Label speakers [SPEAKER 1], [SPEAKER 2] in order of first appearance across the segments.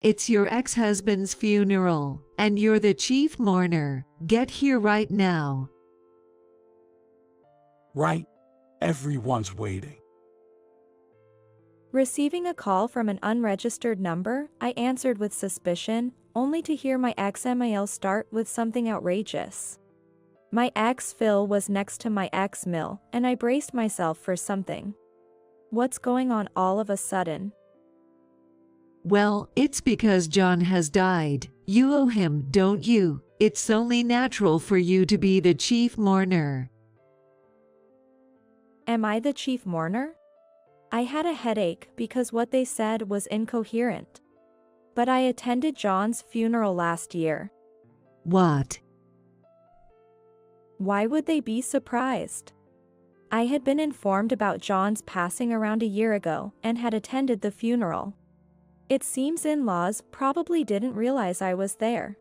[SPEAKER 1] It's your ex-husband's funeral, and you're the chief mourner. Get here right now.
[SPEAKER 2] Right. Everyone's waiting.
[SPEAKER 3] Receiving a call from an unregistered number, I answered with suspicion, only to hear my ex-mail start with something outrageous. My ex Phil was next to my ex Mill, and I braced myself for something. What's going on all of a sudden?
[SPEAKER 1] Well, it's because John has died. You owe him, don't you? It's only natural for you to be the chief mourner.
[SPEAKER 3] Am I the chief mourner? I had a headache because what they said was incoherent. But I attended John's funeral last year.
[SPEAKER 1] What?
[SPEAKER 3] Why would they be surprised? I had been informed about John's passing around a year ago and had attended the funeral. It seems in-laws probably didn't realize I was there.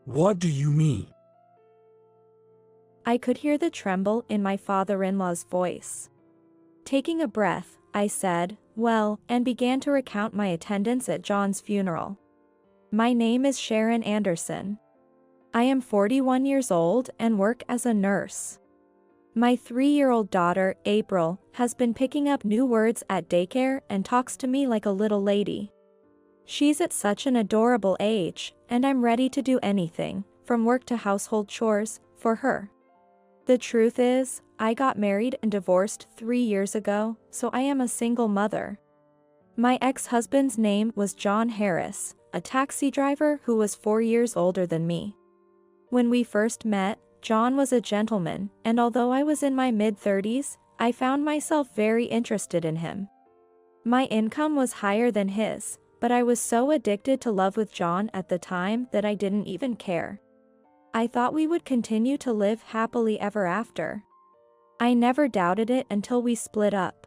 [SPEAKER 2] What do you mean?
[SPEAKER 3] I could hear the tremble in my father-in-law's voice. Taking a breath, I said, well, and began to recount my attendance at John's funeral. My name is Sharon Anderson. I am 41 years old and work as a nurse. My 3-year-old daughter, April, has been picking up new words at daycare and talks to me like a little lady. She's at such an adorable age, and I'm ready to do anything, from work to household chores, for her. The truth is, I got married and divorced 3 years ago, so I am a single mother. My ex-husband's name was John Harris, a taxi driver who was 4 years older than me. When we first met, John was a gentleman, and although I was in my mid-30s, I found myself very interested in him. My income was higher than his, but I was so addicted to love with John at the time that I didn't even care. I thought we would continue to live happily ever after. I never doubted it until we split up.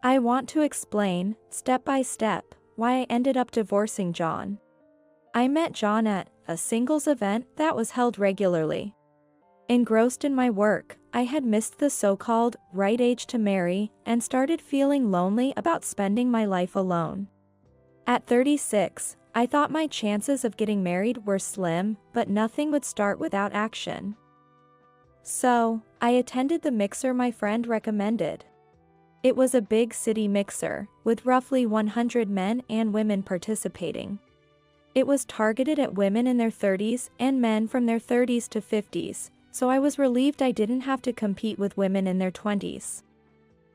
[SPEAKER 3] I want to explain, step by step, why I ended up divorcing John. I met John at a singles event that was held regularly. Engrossed in my work, I had missed the so-called right age to marry and started feeling lonely about spending my life alone. At 36, I thought my chances of getting married were slim, but nothing would start without action. So, I attended the mixer my friend recommended. It was a big city mixer, with roughly 100 men and women participating. It was targeted at women in their 30s and men from their 30s to 50s, so I was relieved I didn't have to compete with women in their 20s.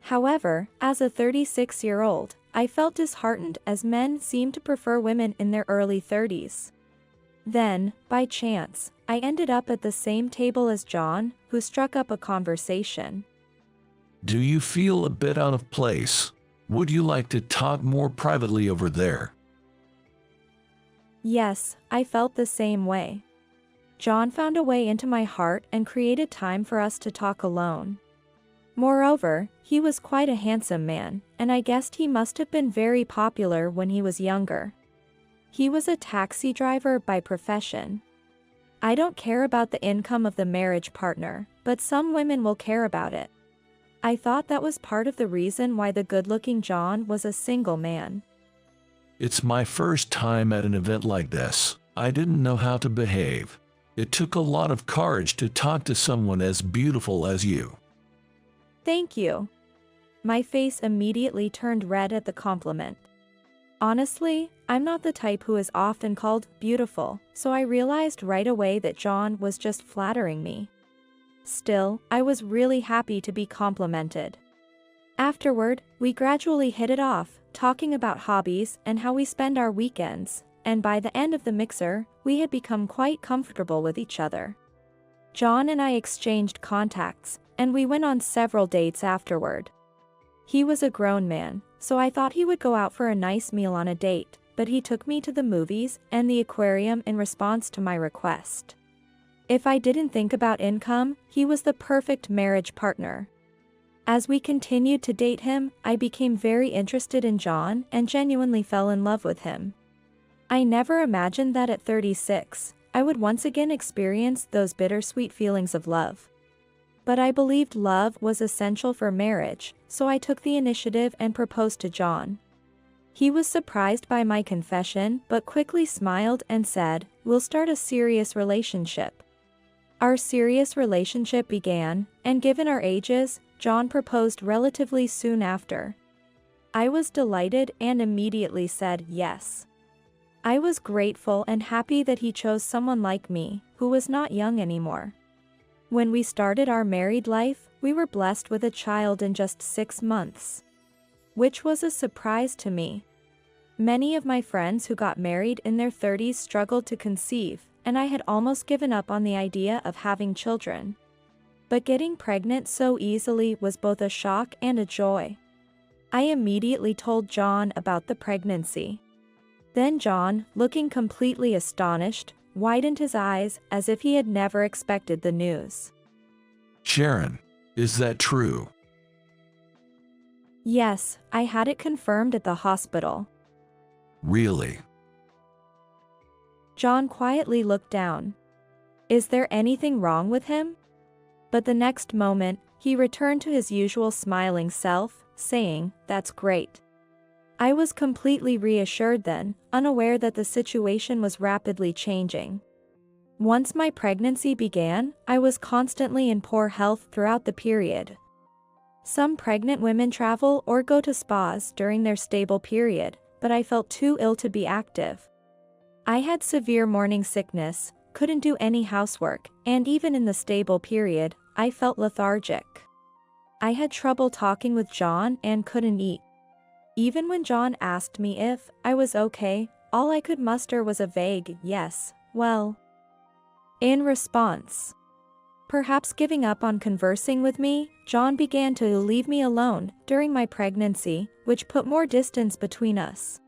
[SPEAKER 3] However, as a 36-year-old, I felt disheartened as men seemed to prefer women in their early 30s. Then, by chance, I ended up at the same table as John, who struck up a conversation.
[SPEAKER 4] Do you feel a bit out of place? Would you like to talk more privately over there?
[SPEAKER 3] Yes, I felt the same way. John found a way into my heart and created time for us to talk alone. Moreover, he was quite a handsome man, and I guessed he must have been very popular when he was younger. He was a taxi driver by profession. I don't care about the income of the marriage partner, but some women will care about it. I thought that was part of the reason why the good-looking John was a single man.
[SPEAKER 4] It's my first time at an event like this. I didn't know how to behave. It took a lot of courage to talk to someone as beautiful as you.
[SPEAKER 3] Thank you. My face immediately turned red at the compliment. Honestly, I'm not the type who is often called beautiful, so I realized right away that John was just flattering me. Still, I was really happy to be complimented. Afterward, we gradually hit it off, talking about hobbies and how we spend our weekends, and by the end of the mixer, we had become quite comfortable with each other. John and I exchanged contacts, and we went on several dates afterward. He was a grown man, so I thought he would go out for a nice meal on a date, but he took me to the movies and the aquarium in response to my request. If I didn't think about income, he was the perfect marriage partner. As we continued to date him, I became very interested in John and genuinely fell in love with him. I never imagined that at 36, I would once again experience those bittersweet feelings of love. But I believed love was essential for marriage, so I took the initiative and proposed to John. He was surprised by my confession but quickly smiled and said, "We'll start a serious relationship." Our serious relationship began, and given our ages, John proposed relatively soon after. I was delighted and immediately said yes. I was grateful and happy that he chose someone like me, who was not young anymore. When we started our married life, we were blessed with a child in just 6 months, which was a surprise to me. Many of my friends who got married in their 30s struggled to conceive, and I had almost given up on the idea of having children. But getting pregnant so easily was both a shock and a joy. I immediately told John about the pregnancy. Then John, looking completely astonished, widened his eyes as if he had never expected the news.
[SPEAKER 4] Sharon, is that true?
[SPEAKER 3] Yes, I had it confirmed at the hospital.
[SPEAKER 4] Really?
[SPEAKER 3] John quietly looked down. Is there anything wrong with him? But the next moment, he returned to his usual smiling self, saying, "That's great." I was completely reassured then, unaware that the situation was rapidly changing. Once my pregnancy began, I was constantly in poor health throughout the period. Some pregnant women travel or go to spas during their stable period, but I felt too ill to be active. I had severe morning sickness, couldn't do any housework, and even in the stable period, I felt lethargic. I had trouble talking with John and couldn't eat. Even when John asked me if I was okay, all I could muster was a vague yes, well. In response, perhaps giving up on conversing with me, John began to leave me alone during my pregnancy, which put more distance between us.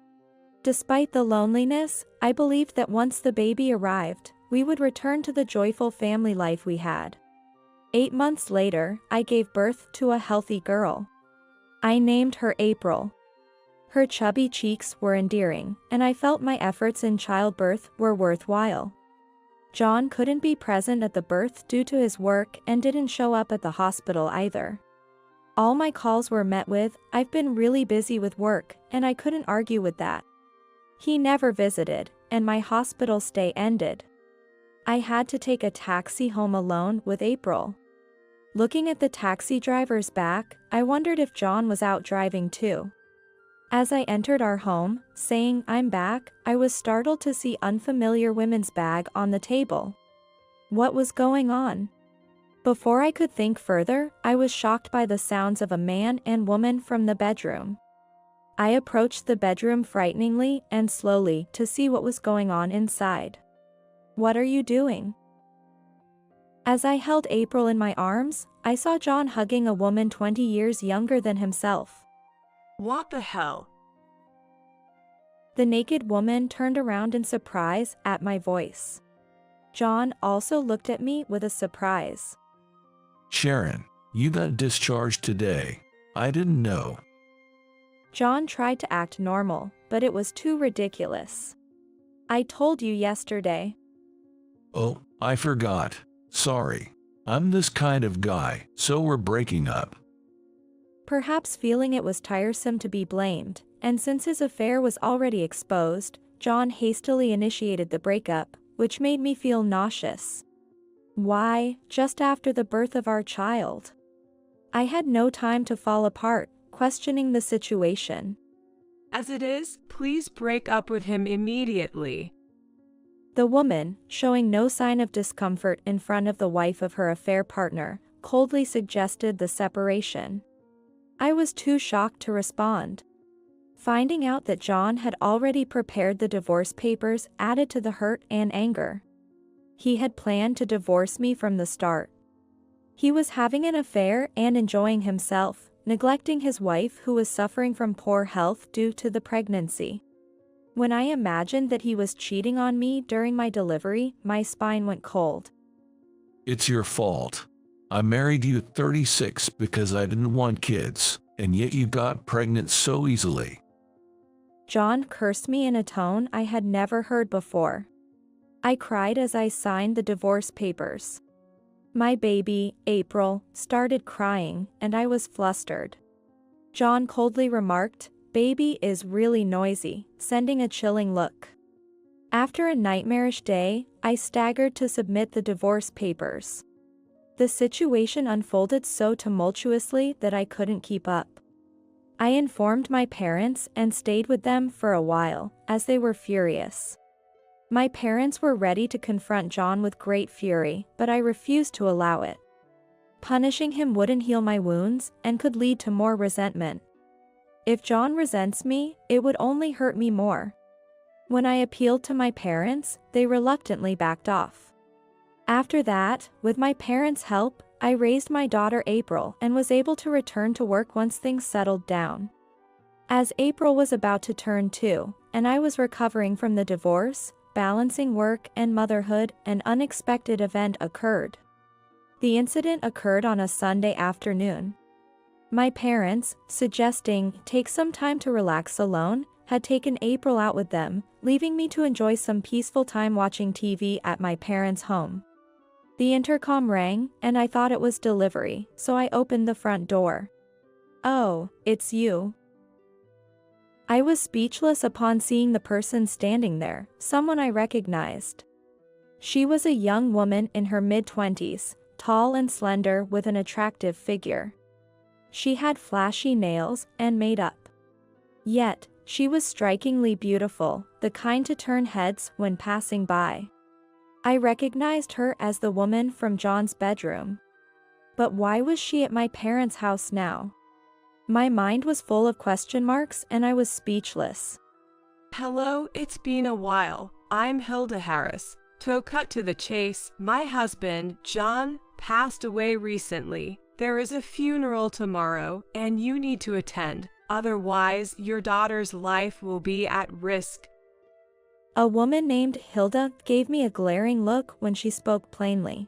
[SPEAKER 3] Despite the loneliness, I believed that once the baby arrived, we would return to the joyful family life we had. 8 months later, I gave birth to a healthy girl. I named her April. Her chubby cheeks were endearing, and I felt my efforts in childbirth were worthwhile. John couldn't be present at the birth due to his work and didn't show up at the hospital either. All my calls were met with, "I've been really busy with work," and I couldn't argue with that. He never visited, and my hospital stay ended. I had to take a taxi home alone with April. Looking at the taxi driver's back, I wondered if John was out driving too. As I entered our home, saying "I'm back," I was startled to see unfamiliar women's bag on the table. What was going on? Before I could think further, I was shocked by the sounds of a man and woman from the bedroom. I approached the bedroom frighteningly and slowly to see what was going on inside. "What are you doing?" As I held April in my arms, I saw John hugging a woman 20 years younger than himself.
[SPEAKER 5] What the hell?
[SPEAKER 3] The naked woman turned around in surprise at my voice. John also looked at me with a surprise.
[SPEAKER 4] Sharon, you got discharged today. I didn't know.
[SPEAKER 3] John tried to act normal, but it was too ridiculous. "I told you yesterday."
[SPEAKER 4] Oh, I forgot. Sorry. I'm this kind of guy, so we're breaking up.
[SPEAKER 3] Perhaps feeling it was tiresome to be blamed, and since his affair was already exposed, John hastily initiated the breakup, which made me feel nauseous. Why, just after the birth of our child? I had no time to fall apart, questioning the situation.
[SPEAKER 5] As it is, please break up with him immediately.
[SPEAKER 3] The woman, showing no sign of discomfort in front of the wife of her affair partner, coldly suggested the separation. I was too shocked to respond. Finding out that John had already prepared the divorce papers added to the hurt and anger. He had planned to divorce me from the start. He was having an affair and enjoying himself, neglecting his wife who was suffering from poor health due to the pregnancy. When I imagined that he was cheating on me during my delivery, my spine went cold.
[SPEAKER 4] It's your fault. I married you at 36 because I didn't want kids, and yet you got pregnant so easily.
[SPEAKER 3] John cursed me in a tone I had never heard before. I cried as I signed the divorce papers. My baby, April, started crying, and I was flustered. John coldly remarked, baby is really noisy, sending a chilling look. After a nightmarish day, I staggered to submit the divorce papers. The situation unfolded so tumultuously that I couldn't keep up. I informed my parents and stayed with them for a while, as they were furious. My parents were ready to confront John with great fury, but I refused to allow it. Punishing him wouldn't heal my wounds and could lead to more resentment. If John resents me, it would only hurt me more. When I appealed to my parents, they reluctantly backed off. After that, with my parents' help, I raised my daughter April and was able to return to work once things settled down. As April was about to turn 2, and I was recovering from the divorce, balancing work and motherhood, an unexpected event occurred. The incident occurred on a Sunday afternoon. My parents, suggesting take some time to relax alone, had taken April out with them, leaving me to enjoy some peaceful time watching TV at my parents' home. The intercom rang, and I thought it was delivery, so I opened the front door. "Oh, it's you." I was speechless upon seeing the person standing there, someone I recognized. She was a young woman in her mid-20s, tall and slender with an attractive figure. She had flashy nails and makeup. Yet, she was strikingly beautiful, the kind to turn heads when passing by. I recognized her as the woman from John's bedroom. But why was she at my parents' house now? My mind was full of question marks and I was speechless.
[SPEAKER 5] Hello, it's been a while. I'm Hilda Harris. To cut to the chase, my husband, John, passed away recently. There is a funeral tomorrow, and you need to attend. Otherwise, your daughter's life will be at risk.
[SPEAKER 3] A woman named Hilda gave me a glaring look when she spoke plainly.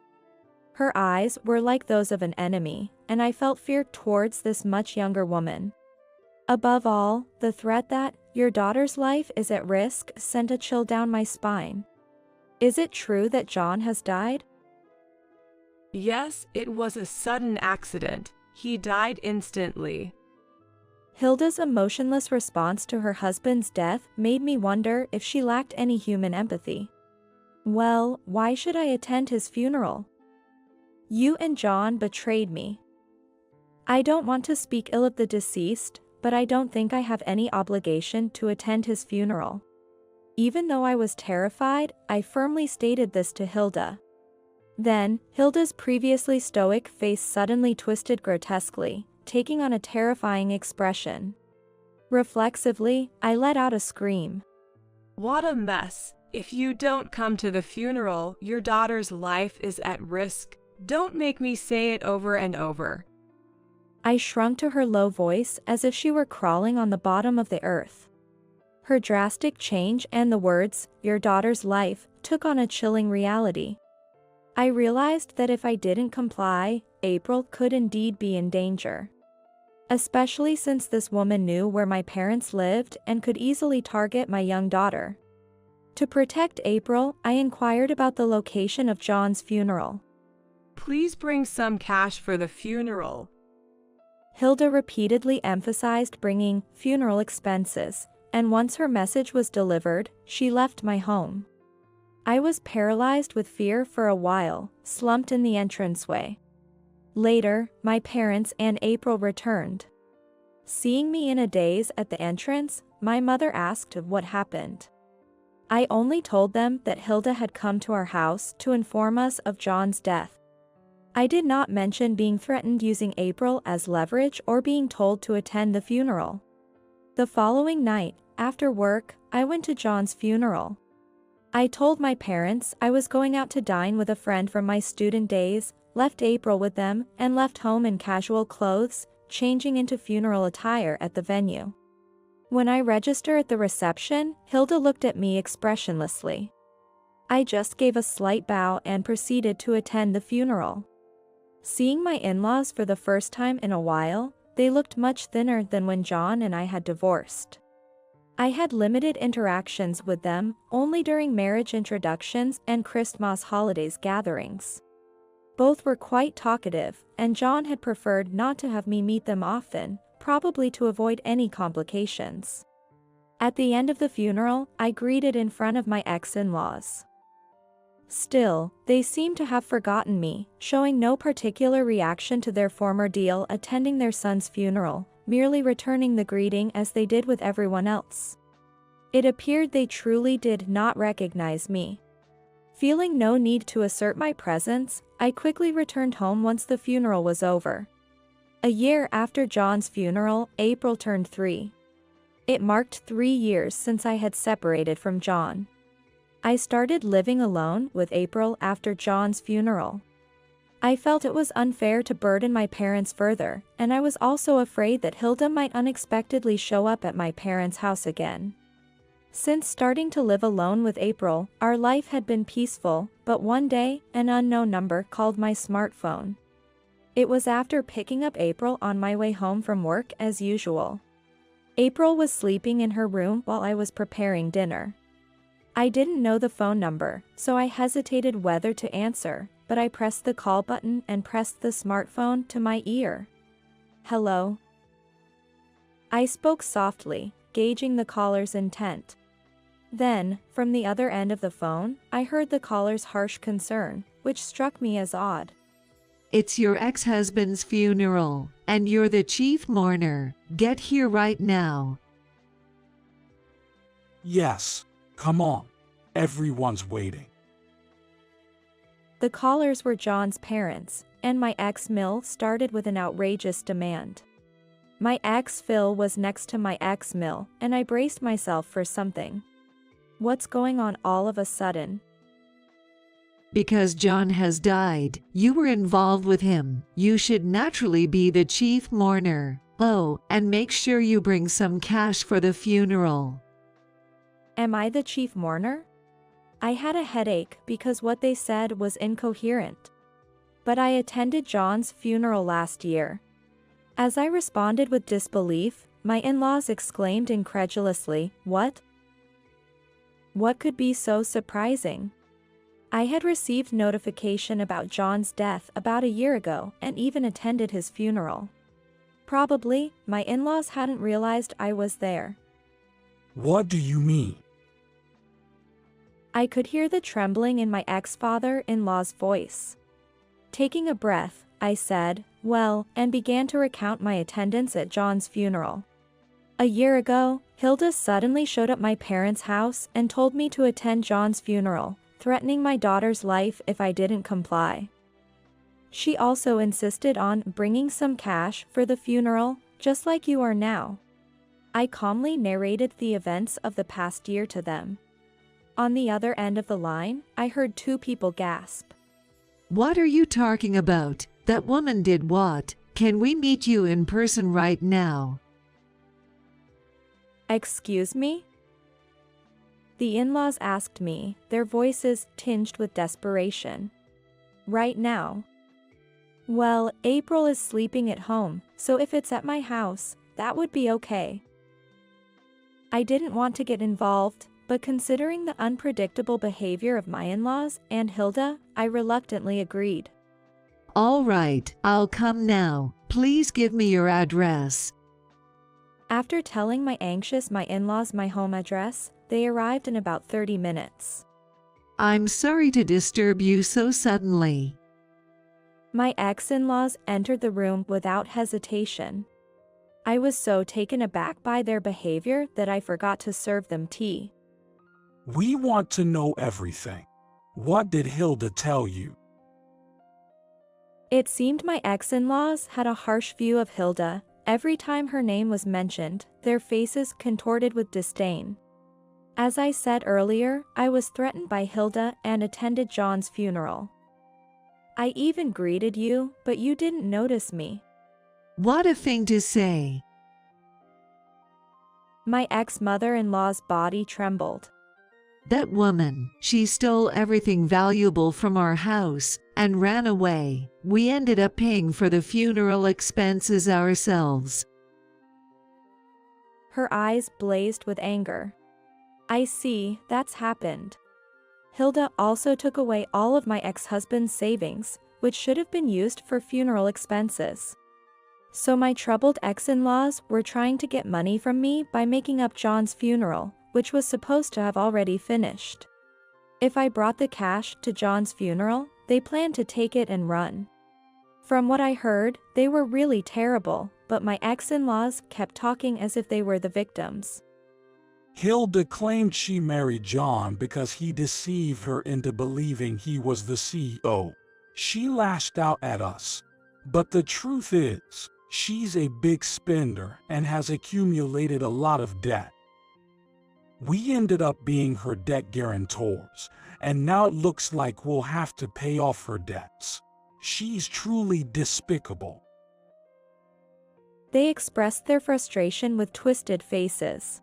[SPEAKER 3] Her eyes were like those of an enemy, and I felt fear towards this much younger woman. Above all, the threat that your daughter's life is at risk sent a chill down my spine. Is it true that John has died?
[SPEAKER 5] Yes, it was a sudden accident. He died instantly.
[SPEAKER 3] Hilda's emotionless response to her husband's death made me wonder if she lacked any human empathy. Well, why should I attend his funeral? You and John betrayed me. I don't want to speak ill of the deceased, but I don't think I have any obligation to attend his funeral. Even though I was terrified, I firmly stated this to Hilda. Then, Hilda's previously stoic face suddenly twisted grotesquely, taking on a terrifying expression. Reflexively, I let out a scream.
[SPEAKER 5] What a mess. If you don't come to the funeral, your daughter's life is at risk. Don't make me say it over and over.
[SPEAKER 3] I shrunk to her low voice as if she were crawling on the bottom of the earth. Her drastic change and the words, "your daughter's life," took on a chilling reality. I realized that if I didn't comply, April could indeed be in danger. Especially since this woman knew where my parents lived and could easily target my young daughter. To protect April, I inquired about the location of John's funeral.
[SPEAKER 5] Please bring some cash for the funeral.
[SPEAKER 3] Hilda repeatedly emphasized bringing funeral expenses, and once her message was delivered, she left my home. I was paralyzed with fear for a while, slumped in the entranceway. Later, my parents and April returned. Seeing me in a daze at the entrance, my mother asked what happened. I only told them that Hilda had come to our house to inform us of John's death. I did not mention being threatened using April as leverage or being told to attend the funeral. The following night, after work, I went to John's funeral. I told my parents I was going out to dine with a friend from my student days, left April with them, and left home in casual clothes, changing into funeral attire at the venue. When I registered at the reception, Hilda looked at me expressionlessly. I just gave a slight bow and proceeded to attend the funeral. Seeing my in-laws for the first time in a while, they looked much thinner than when John and I had divorced. I had limited interactions with them, only during marriage introductions and Christmas holidays gatherings. Both were quite talkative, and John had preferred not to have me meet them often, probably to avoid any complications. At the end of the funeral, I greeted in front of my ex-in-laws. Still, they seem to have forgotten me, showing no particular reaction to their former deal attending their son's funeral, merely returning the greeting as they did with everyone else. It appeared they truly did not recognize me. Feeling no need to assert my presence, I quickly returned home once the funeral was over. A year after John's funeral, April turned 3. It marked 3 years since I had separated from John. I started living alone with April after John's funeral. I felt it was unfair to burden my parents further, and I was also afraid that Hilda might unexpectedly show up at my parents' house again. Since starting to live alone with April, our life had been peaceful, but one day, an unknown number called my smartphone. It was after picking up April on my way home from work as usual. April was sleeping in her room while I was preparing dinner. I didn't know the phone number, so I hesitated whether to answer, but I pressed the call button and pressed the smartphone to my ear. "Hello?" I spoke softly, gauging the caller's intent. Then, from the other end of the phone, I heard the caller's harsh concern, which struck me as odd.
[SPEAKER 1] It's your ex-husband's funeral, and you're the chief mourner. Get here right now.
[SPEAKER 2] Yes, come on. Everyone's waiting.
[SPEAKER 3] The callers were John's parents, and my ex Mill started with an outrageous demand. My ex Phil was next to my ex Mill, and I braced myself for something. What's going on all of a sudden?
[SPEAKER 1] Because John has died, you were involved with him. You should naturally be the chief mourner. Oh, and make sure you bring some cash for the funeral.
[SPEAKER 3] Am I the chief mourner? I had a headache because what they said was incoherent. But I attended John's funeral last year. As I responded with disbelief, my in-laws exclaimed incredulously, "What? What could be so surprising?" I had received notification about John's death about a year ago and even attended his funeral. Probably, my in-laws hadn't realized I was there.
[SPEAKER 2] What do you mean?
[SPEAKER 3] I could hear the trembling in my ex-father-in-law's voice. Taking a breath, I said, "Well," and began to recount my attendance at John's funeral. A year ago, Hilda suddenly showed up at my parents' house and told me to attend John's funeral, threatening my daughter's life if I didn't comply. She also insisted on bringing some cash for the funeral, just like you are now. I calmly narrated the events of the past year to them. On the other end of the line, I heard 2 people gasp.
[SPEAKER 1] What are you talking about? That woman did what? Can we meet you in person right now?
[SPEAKER 3] Excuse me? The in-laws asked me, their voices tinged with desperation. Right now? Well, April is sleeping at home, so if it's at my house, that would be okay. I didn't want to get involved, but considering the unpredictable behavior of my in-laws and Hilda, I reluctantly agreed.
[SPEAKER 1] All right, I'll come now. Please give me your address.
[SPEAKER 3] After telling my in-laws my home address, they arrived in about 30 minutes.
[SPEAKER 1] I'm sorry to disturb you so suddenly.
[SPEAKER 3] My ex-in-laws entered the room without hesitation. I was so taken aback by their behavior that I forgot to serve them tea.
[SPEAKER 2] We want to know everything. What did Hilda tell you?
[SPEAKER 3] It seemed my ex-in-laws had a harsh view of Hilda. Every time her name was mentioned, their faces contorted with disdain. As I said earlier, I was threatened by Hilda and attended John's funeral. I even greeted you, but you didn't notice me.
[SPEAKER 1] What a thing to say.
[SPEAKER 3] My ex-mother-in-law's body trembled.
[SPEAKER 1] That woman, she stole everything valuable from our house and ran away. We ended up paying for the funeral expenses ourselves.
[SPEAKER 3] Her eyes blazed with anger. I see, that's happened. Hilda also took away all of my ex-husband's savings, which should have been used for funeral expenses. So my troubled ex-in-laws were trying to get money from me by making up John's funeral, which was supposed to have already finished. If I brought the cash to John's funeral, they planned to take it and run. From what I heard, they were really terrible, but my ex-in-laws kept talking as if they were the victims.
[SPEAKER 2] Hilda claimed she married John because he deceived her into believing he was the CEO. She lashed out at us. But the truth is, she's a big spender and has accumulated a lot of debt. We ended up being her debt guarantors, and now it looks like we'll have to pay off her debts. She's truly despicable.
[SPEAKER 3] They expressed their frustration with twisted faces.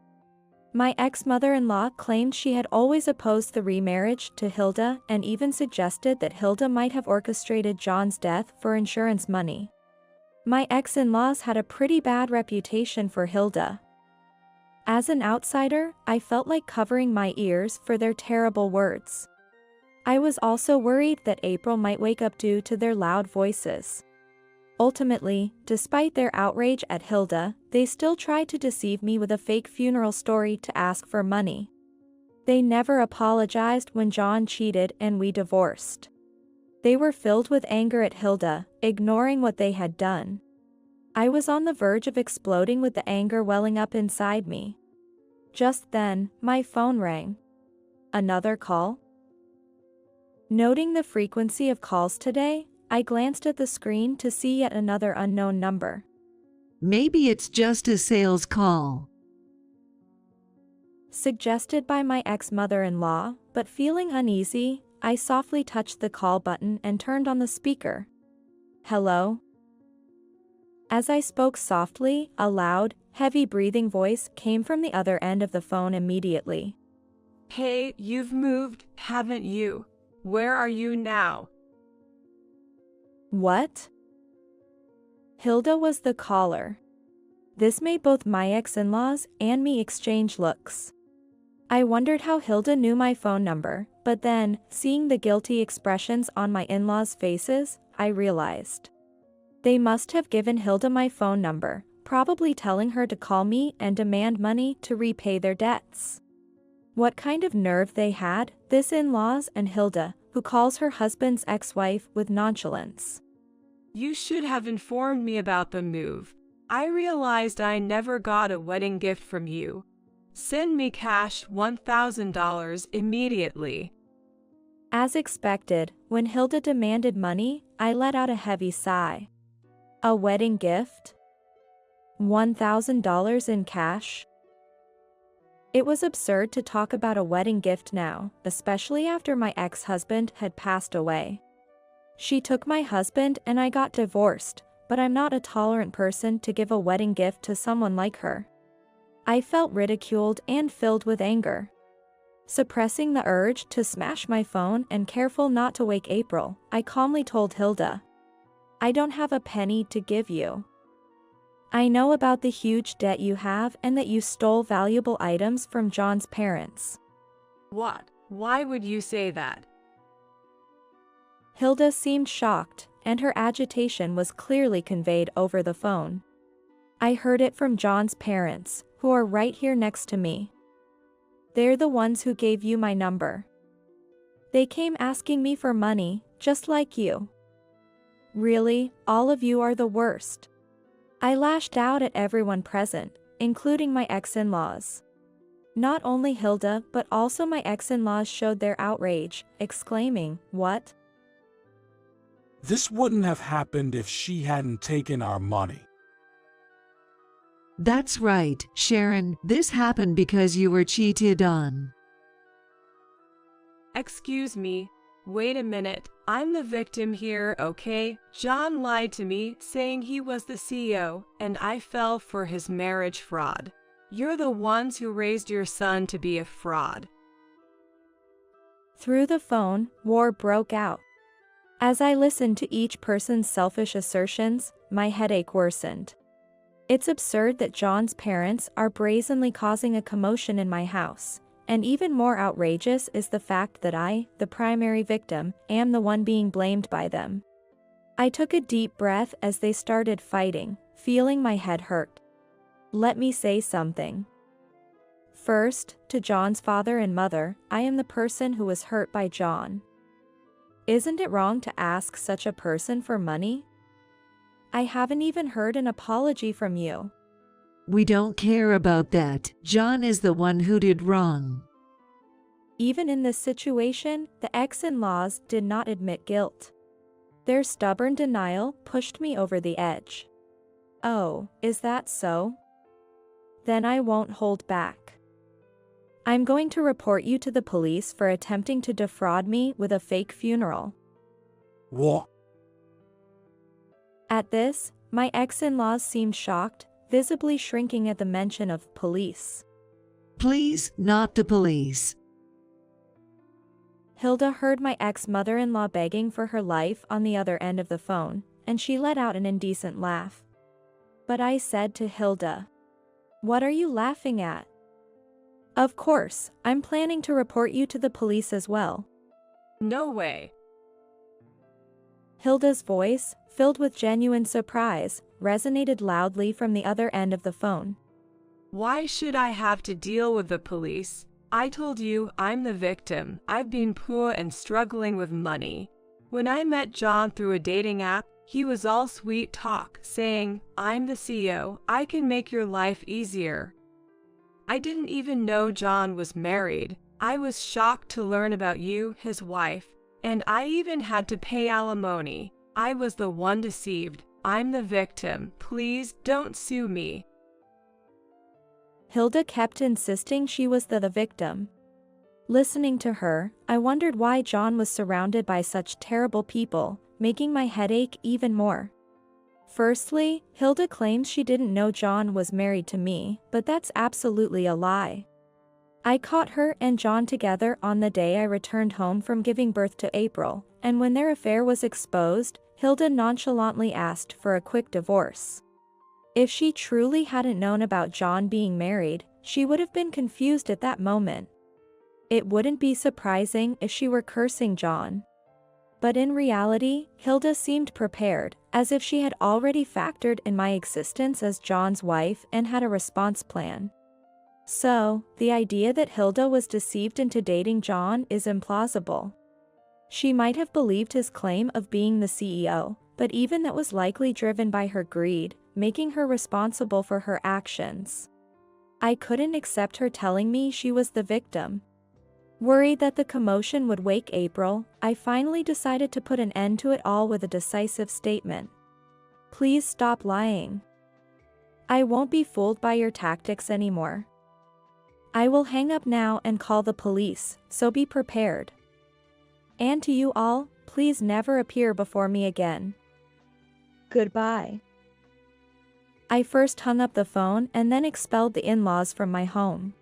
[SPEAKER 3] My ex-mother-in-law claimed she had always opposed the remarriage to Hilda and even suggested that Hilda might have orchestrated John's death for insurance money. My ex-in-laws had a pretty bad reputation for Hilda. As an outsider, I felt like covering my ears for their terrible words. I was also worried that April might wake up due to their loud voices. Ultimately, despite their outrage at Hilda, they still tried to deceive me with a fake funeral story to ask for money. They never apologized when John cheated and we divorced. They were filled with anger at Hilda, ignoring what they had done. I was on the verge of exploding with the anger welling up inside me. Just then, my phone rang. Another call? Noting the frequency of calls today, I glanced at the screen to see yet another unknown number.
[SPEAKER 1] Maybe it's just a sales call.
[SPEAKER 3] Suggested by my ex-mother-in-law, but feeling uneasy, I softly touched the call button and turned on the speaker. Hello? As I spoke softly, a loud, heavy-breathing voice came from the other end of the phone immediately.
[SPEAKER 5] Hey, you've moved, haven't you? Where are you now?
[SPEAKER 3] What? Hilda was the caller. This made both my ex-in-laws and me exchange looks. I wondered how Hilda knew my phone number, but then, seeing the guilty expressions on my in-laws' faces, I realized. They must have given Hilda my phone number, probably telling her to call me and demand money to repay their debts. What kind of nerve they had, this in-laws and Hilda, who calls her husband's ex-wife with nonchalance.
[SPEAKER 5] You should have informed me about the move. I realized I never got a wedding gift from you. Send me cash $1,000 immediately.
[SPEAKER 3] As expected, when Hilda demanded money, I let out a heavy sigh. A wedding gift? $1,000 in cash? It was absurd to talk about a wedding gift now, especially after my ex-husband had passed away. She took my husband and I got divorced, but I'm not a tolerant person to give a wedding gift to someone like her. I felt ridiculed and filled with anger. Suppressing the urge to smash my phone and careful not to wake April, I calmly told Hilda, I don't have a penny to give you. I know about the huge debt you have and that you stole valuable items from John's parents.
[SPEAKER 5] What? Why would you say that?
[SPEAKER 3] Hilda seemed shocked, and her agitation was clearly conveyed over the phone. I heard it from John's parents, who are right here next to me. They're the ones who gave you my number. They came asking me for money, just like you. Really, all of you are the worst. I lashed out at everyone present, including my ex-in-laws. Not only Hilda but also my ex-in-laws showed their outrage, exclaiming, "What?
[SPEAKER 2] This wouldn't have happened if she hadn't taken our money."
[SPEAKER 1] That's right, Sharon. This happened because you were cheated on.
[SPEAKER 5] Excuse me. Wait a minute. I'm the victim here, okay? John lied to me, saying he was the CEO, and I fell for his marriage fraud. You're the ones who raised your son to be a fraud.
[SPEAKER 3] Through the phone, war broke out. As I listened to each person's selfish assertions, my headache worsened. It's absurd that John's parents are brazenly causing a commotion in my house, and even more outrageous is the fact that I, the primary victim, am the one being blamed by them. I took a deep breath as they started fighting, feeling my head hurt. Let me say something. First, to John's father and mother, I am the person who was hurt by John. Isn't it wrong to ask such a person for money? I haven't even heard an apology from you.
[SPEAKER 1] We don't care about that. John is the one who did wrong.
[SPEAKER 3] Even in this situation, the ex-in-laws did not admit guilt. Their stubborn denial pushed me over the edge. Oh, is that so? Then I won't hold back. I'm going to report you to the police for attempting to defraud me with a fake funeral.
[SPEAKER 2] What?
[SPEAKER 3] At this, my ex-in-laws seemed shocked, visibly shrinking at the mention of police.
[SPEAKER 1] Please, not the police.
[SPEAKER 3] Hilda heard my ex-mother-in-law begging for her life on the other end of the phone, and she let out an indecent laugh. But I said to Hilda, "What are you laughing at?" "Of course, I'm planning to report you to the police as well."
[SPEAKER 5] No way.
[SPEAKER 3] Hilda's voice, filled with genuine surprise, resonated loudly from the other end of the phone.
[SPEAKER 5] Why should I have to deal with the police? I told you I'm the victim. I've been poor and struggling with money. When I met John through a dating app, he was all sweet talk, saying, "I'm the CEO, I can make your life easier." I didn't even know John was married. I was shocked to learn about you, his wife, and I even had to pay alimony. I was the one deceived. I'm the victim. Please don't sue me.
[SPEAKER 3] Hilda kept insisting she was the victim. Listening to her, I wondered why John was surrounded by such terrible people, making my head ache even more. Firstly, Hilda claims she didn't know John was married to me, but that's absolutely a lie. I caught her and John together on the day I returned home from giving birth to April, and when their affair was exposed, Hilda nonchalantly asked for a quick divorce. If she truly hadn't known about John being married, she would have been confused at that moment. It wouldn't be surprising if she were cursing John. But in reality, Hilda seemed prepared, as if she had already factored in my existence as John's wife and had a response plan. So, the idea that Hilda was deceived into dating John is implausible. She might have believed his claim of being the CEO, but even that was likely driven by her greed, making her responsible for her actions. I couldn't accept her telling me she was the victim. Worried that the commotion would wake April, I finally decided to put an end to it all with a decisive statement. Please stop lying. I won't be fooled by your tactics anymore. I will hang up now and call the police, so be prepared. And to you all, please never appear before me again. Goodbye. I first hung up the phone and then expelled the in-laws from my home.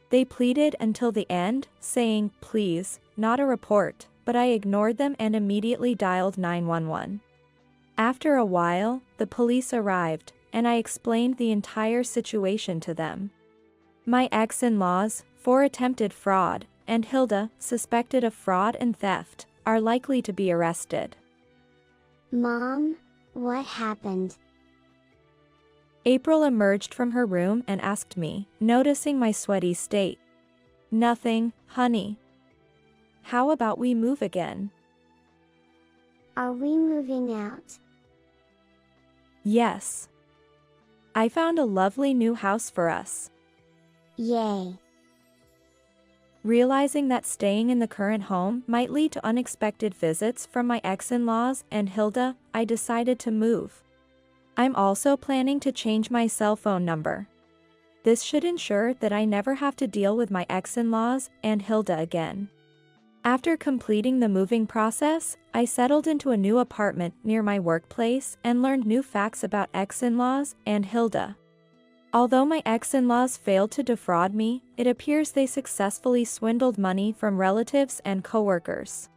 [SPEAKER 3] They pleaded until the end, saying, "Please, not a report," but I ignored them and immediately dialed 911. After a while, the police arrived, and I explained the entire situation to them. My ex-in-laws, for attempted fraud, and Hilda, suspected of fraud and theft, are likely to be arrested.
[SPEAKER 6] Mom, what happened?
[SPEAKER 3] April emerged from her room and asked me, noticing my sweaty state. Nothing, honey. How about we move again?
[SPEAKER 6] Are we moving out?
[SPEAKER 3] Yes. I found a lovely new house for us.
[SPEAKER 6] Yay.
[SPEAKER 3] Realizing that staying in the current home might lead to unexpected visits from my ex-in-laws and Hilda, I decided to move. I'm also planning to change my cell phone number. This should ensure that I never have to deal with my ex-in-laws and Hilda again. After completing the moving process, I settled into a new apartment near my workplace and learned new facts about ex-in-laws and Hilda. Although my ex-in-laws failed to defraud me, it appears they successfully swindled money from relatives and coworkers.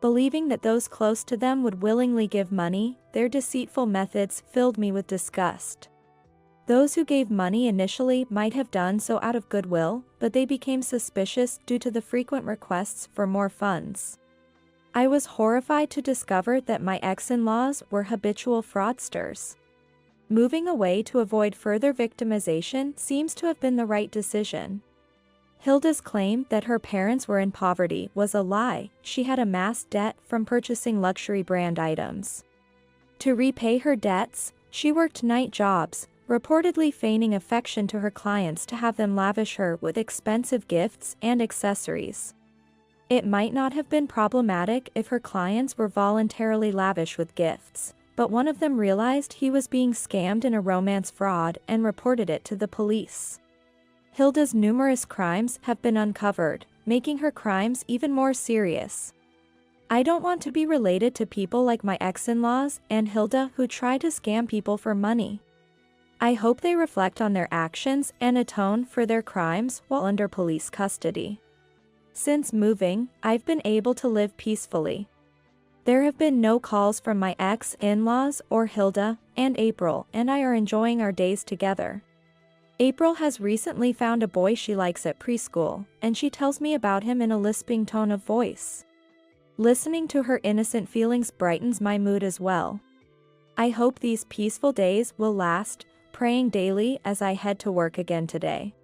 [SPEAKER 3] Believing that those close to them would willingly give money, their deceitful methods filled me with disgust. Those who gave money initially might have done so out of goodwill, but they became suspicious due to the frequent requests for more funds. I was horrified to discover that my ex-in-laws were habitual fraudsters. Moving away to avoid further victimization seems to have been the right decision. Hilda's claim that her parents were in poverty was a lie. She had amassed debt from purchasing luxury brand items. To repay her debts, she worked night jobs, reportedly feigning affection to her clients to have them lavish her with expensive gifts and accessories. It might not have been problematic if her clients were voluntarily lavish with gifts, but one of them realized he was being scammed in a romance fraud and reported it to the police. Hilda's numerous crimes have been uncovered, making her crimes even more serious. I don't want to be related to people like my ex-in-laws and Hilda who try to scam people for money. I hope they reflect on their actions and atone for their crimes while under police custody. Since moving, I've been able to live peacefully. There have been no calls from my ex-in-laws or Hilda, and April and I are enjoying our days together. April has recently found a boy she likes at preschool, and she tells me about him in a lisping tone of voice. Listening to her innocent feelings brightens my mood as well. I hope these peaceful days will last, praying daily as I head to work again today.